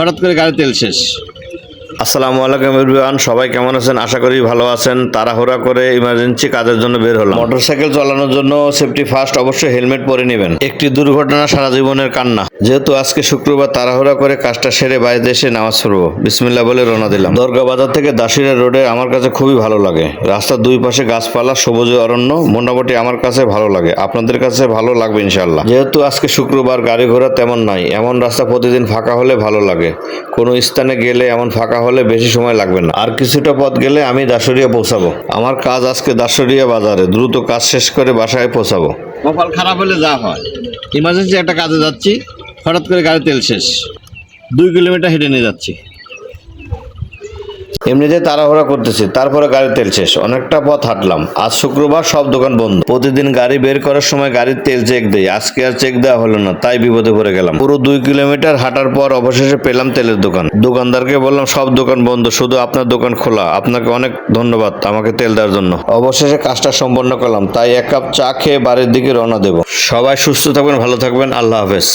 হঠাৎ করে গাড়ি তেল শেষ। আসসালামু আলাইকুম এভরিওয়ান, সবাই কেমন আছেন? আশা করি ভালো আছেন। তাড়াহুড়া করে ইমার্জেন্সি কাজের জন্য বের হলাম। মোটরসাইকেল চালানোর জন্য সেফটি ফার্স্ট, অবশ্যই হেলমেট পরে নেবেন। একটি দুর্ঘটনা সারা জীবনের কান্না। যেহেতু আজকে শুক্রবার, তাড়াহুড়া করে কাজটা সেরে বাড়িতে এসে নামাজ পড়বো বিসমিল্লাহ বলে রওনা দিলাম। দরগা বাজার থেকে দাসিরা রোডে আমার কাছে খুবই ভালো লাগে। রাস্তার দুই পাশে গাছপালা, সবুজ অরণ্য, মোটামুটি আমার কাছে ভালো লাগে। আপনাদের কাছে ভালো লাগবে ইনশাল্লাহ। যেহেতু আজকে শুক্রবার, গাড়ি ঘোড়া তেমন নাই। এমন রাস্তা প্রতিদিন ফাঁকা হলে ভালো লাগে। কোনো স্থানে গেলে এমন ফাঁকা হলে বেশি সময় লাগবে না। আর কিছুটা পথ গেলে আমি দাসুরিয়া পৌঁছাবো। আমার কাজ আজকে দাসুরিয়া বাজারে। দ্রুত কাজ শেষ করে বাসায় পৌঁছাবো। কপাল খারাপ হলে যা হয়, ইমার্জেন্সি একটা কাজে যাচ্ছি, হঠাৎ করে গাড়ি তেল শেষ। 2 কিলোমিটার হেঁটে নিয়ে যাচ্ছি। এমনিতে তাড়াহুড়া করতেছি, তারপরে গাড়ির তেল শেষ। অনেকটা পথ হাঁটলাম। আজ শুক্রবার, সব দোকান বন্ধ। প্রতিদিন গাড়ি বের করার সময় গাড়ির তেল চেক দেই। আজকে আর চেক দেওয়া হলো না, তাই বিপদে পড়ে গেলাম। পুরো 2 কিলোমিটার হাঁটার পর অবশেষে পেলাম তেলের দোকান। দোকানদারকে বললাম সব দোকান বন্ধ, শুধু আপনার দোকান খোলা। আপনাকে অনেক ধন্যবাদ আমাকে তেল দেওয়ার জন্য। অবশেষে কাজটা সম্পন্ন করলাম, তাই 1 কাপ চা খেয়ে বাড়ির দিকে রওনা দেব। সবাই সুস্থ থাকবেন, ভালো থাকবেন। আল্লাহ হাফেজ।